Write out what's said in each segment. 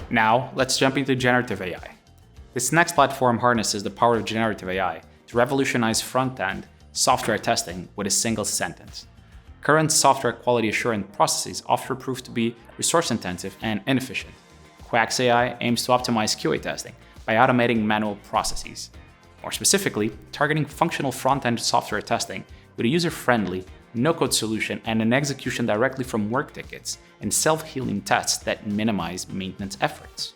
Now, let's jump into generative AI. This next platform harnesses the power of generative AI to revolutionize front-end software testing with a single sentence. Current software quality assurance processes often prove to be resource-intensive and inefficient. Quacks.ai aims to optimize QA testing by automating manual processes. More specifically, targeting functional front-end software testing with a user-friendly, no-code solution and an execution directly from work tickets and self-healing tests that minimize maintenance efforts.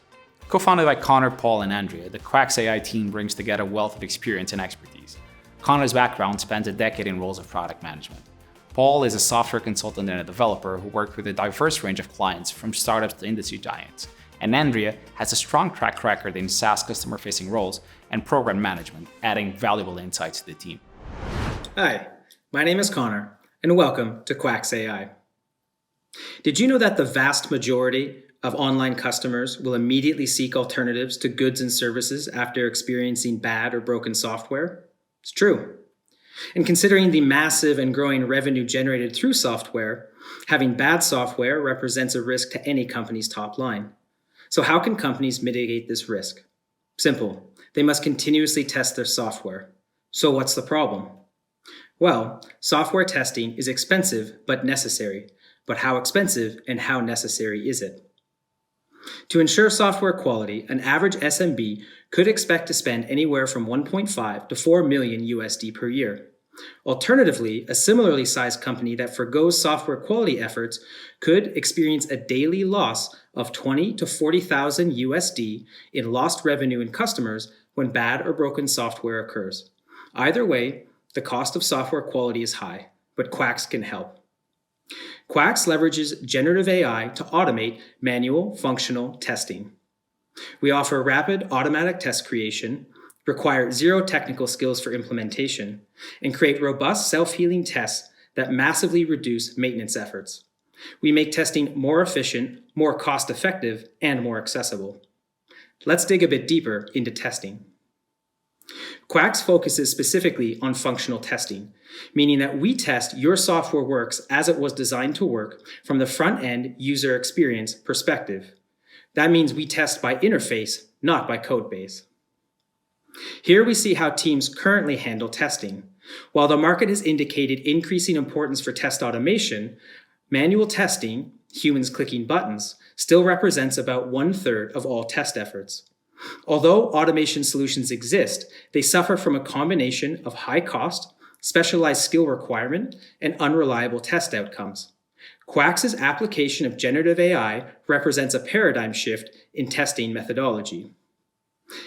Co-founded by Conor, Paul, and Andrea, the Quacks.ai team brings together a wealth of experience and expertise. Conor's background spans a decade in roles of product management. Paul is a software consultant and a developer who worked with a diverse range of clients from startups to industry giants. And Andrea has a strong track record in SaaS customer-facing roles and program management, adding valuable insights to the team. Hi, my name is Conor, and welcome to Quacks.ai. Did you know that the vast majority of online customers will immediately seek alternatives to goods and services after experiencing bad or broken software? It's true. And considering the massive and growing revenue generated through software, having bad software represents a risk to any company's top line. So how can companies mitigate this risk? Simple. They must continuously test their software. So what's the problem? Well, software testing is expensive but necessary. But how expensive and how necessary is it? To ensure software quality, an average SMB could expect to spend anywhere from 1.5 to 4 million USD per year. Alternatively, a similarly sized company that forgoes software quality efforts could experience a daily loss of 20 to 40,000 USD in lost revenue and customers when bad or broken software occurs. Either way, the cost of software quality is high, but Quacks can help. Quacks leverages generative AI to automate manual functional testing. We offer rapid automatic test creation, require zero technical skills for implementation, and create robust self-healing tests that massively reduce maintenance efforts. We make testing more efficient, more cost-effective, and more accessible. Let's dig a bit deeper into testing. Quacks focuses specifically on functional testing, meaning that we test your software works as it was designed to work from the front-end user experience perspective. That means we test by interface, not by code base. Here we see how teams currently handle testing. While the market has indicated increasing importance for test automation, manual testing, humans clicking buttons, still represents about 1/3 of all test efforts. Although automation solutions exist, they suffer from a combination of high cost, specialized skill requirement, and unreliable test outcomes. Quacks' application of generative AI represents a paradigm shift in testing methodology.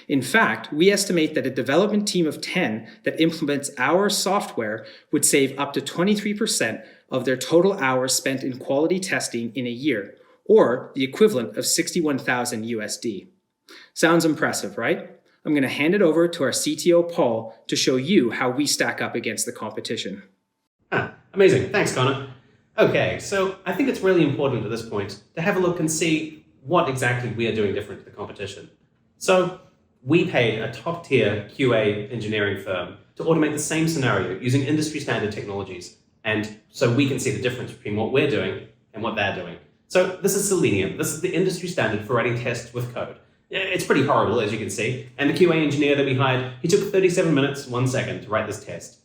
In fact, we estimate that a development team of 10 that implements our software would save up to 23% of their total hours spent in quality testing in a year, or the equivalent of 61,000 USD. Sounds impressive, right? I'm going to hand it over to our CTO, Paul, to show you how we stack up against the competition. Amazing. Thanks, Conor. Okay, so I think it's really important at this point to have a look and see what exactly we are doing different to the competition. So we paid a top-tier QA engineering firm to automate the same scenario using industry-standard technologies. And so we can see the difference between what we're doing and what they're doing. So this is Selenium. This is the industry standard for writing tests with code. It's pretty horrible, as you can see. And the QA engineer that we hired, he took 37 minutes, 1 second to write this test.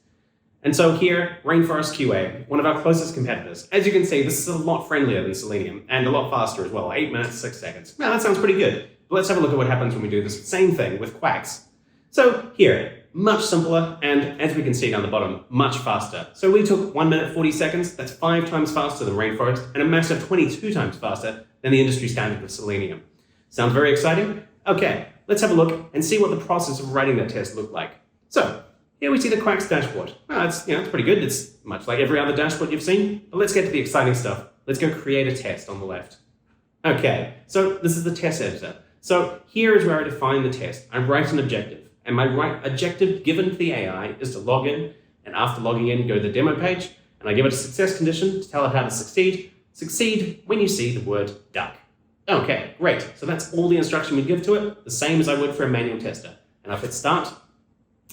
And so here, Rainforest QA, one of our closest competitors. As you can see, this is a lot friendlier than Selenium and a lot faster as well, 8 minutes, 6 seconds. Now that sounds pretty good. But let's have a look at what happens when we do this same thing with Quacks. So here, much simpler, and as we can see down the bottom, much faster. So we took 1 minute, 40 seconds. That's 5 times faster than Rainforest and a massive 22 times faster than the industry standard with Selenium. Sounds very exciting? Okay, let's have a look and see what the process of writing that test looked like. So here we see the Quacks dashboard. Well, it's pretty good. It's much like every other dashboard you've seen. But let's get to the exciting stuff. Let's go create a test on the left. Okay, so this is the test editor. So here is where I define the test. I write an objective. And my objective given to the AI is to log in. And after logging in, go to the demo page. And I give it a success condition to tell it how to succeed. Succeed when you see the word duck. Okay, great. So that's all the instruction we give to it, the same as I would for a manual tester. And I've hit start.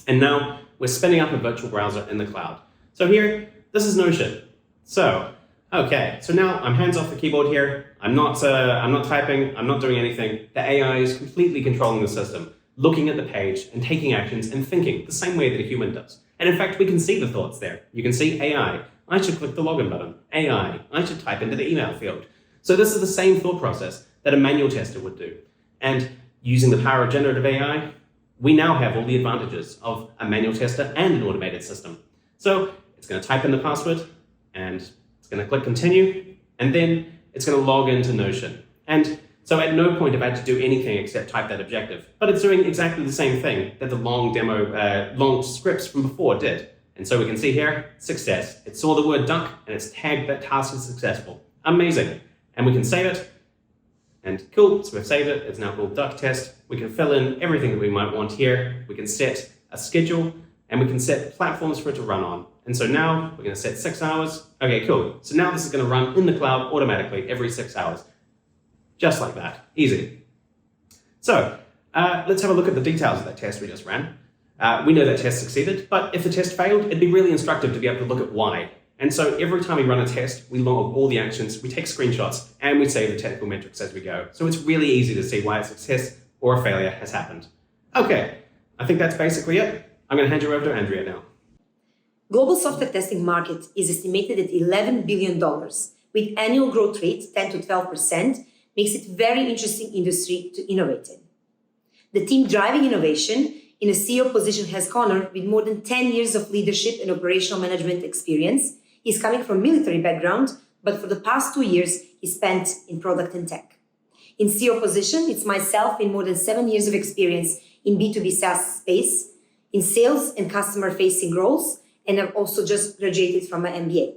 And now we're spinning up a virtual browser in the cloud. So here, this is Notion. So Okay, so now I'm hands off the keyboard here. I'm not typing. I'm not doing anything. The AI is completely controlling the system, looking at the page and taking actions and thinking the same way that a human does. And in fact, we can see the thoughts there. You can see AI. I should click the login button. AI. I should type into the email field. So this is the same thought process that a manual tester would do. And using the power of generative AI, we now have all the advantages of a manual tester and an automated system. So it's going to type in the password and it's going to click continue, and then it's going to log into Notion. And so at no point have I had to do anything except type that objective, but it's doing exactly the same thing that the long scripts from before did. And so we can see here, success. It saw the word duck and it's tagged that task as successful. Amazing. And we can save it. And cool, so we've saved it. It's now called duck test. We can fill in everything that we might want here. We can set a schedule and we can set platforms for it to run on. And so now we're going to set 6 hours. Okay, cool. So now this is going to run in the cloud automatically every 6 hours. Just like that. Easy. So let's have a look at the details of that test we just ran. We know that test succeeded, but if the test failed, it'd be really instructive to be able to look at why. And so every time we run a test, we log all the actions, we take screenshots, and we save the technical metrics as we go. So it's really easy to see why a success or a failure has happened. Okay, I think that's basically it. I'm going to hand you over to Andrea now. Global software testing market is estimated at $11 billion, with annual growth rate 10 to 12%, makes it very interesting industry to innovate in. The team driving innovation in a CEO position has Conor with more than 10 years of leadership and operational management experience. He's coming from military background, but for the past 2 years, he spent in product and tech. In CEO position, it's myself with more than 7 years of experience in B2B SaaS space, in sales and customer-facing roles, and I've also just graduated from my MBA.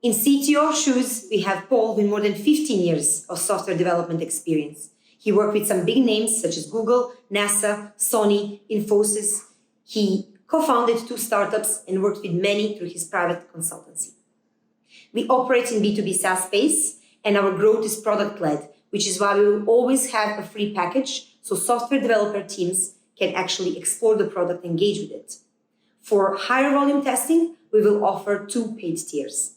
In CTO shoes, we have Paul with more than 15 years of software development experience. He worked with some big names such as Google, NASA, Sony, Infosys. He co-founded 2 startups and worked with many through his private consultancy. We operate in B2B SaaS space, and our growth is product-led, which is why we will always have a free package so software developer teams can actually explore the product and engage with it. For higher volume testing, we will offer 2 paid tiers.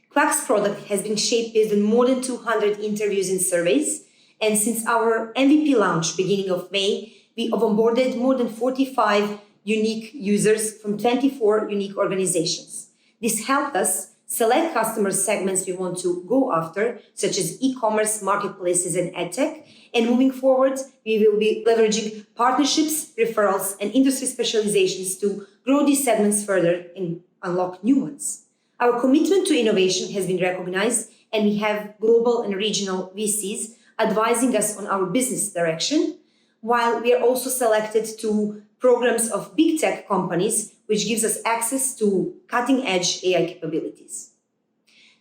Quacks product has been shaped based on more than 200 interviews and surveys, and since our MVP launch beginning of May, we have onboarded more than 45 unique users from 24 unique organizations. This helped us select customer segments we want to go after, such as e-commerce, marketplaces, and edtech. And moving forward, we will be leveraging partnerships, referrals, and industry specializations to grow these segments further and unlock new ones. Our commitment to innovation has been recognized, and we have global and regional VCs advising us on our business direction, while we are also selected to programs of big tech companies, which gives us access to cutting-edge AI capabilities.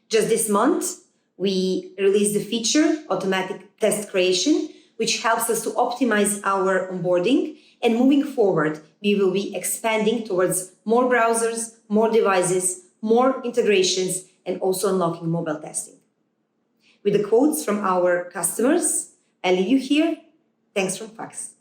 Just this month, we released the feature, Automatic Test Creation, which helps us to optimize our onboarding. And moving forward, we will be expanding towards more browsers, more devices, more integrations, and also unlocking mobile testing. With the quotes from our customers, I leave you here. Thanks from Quacks.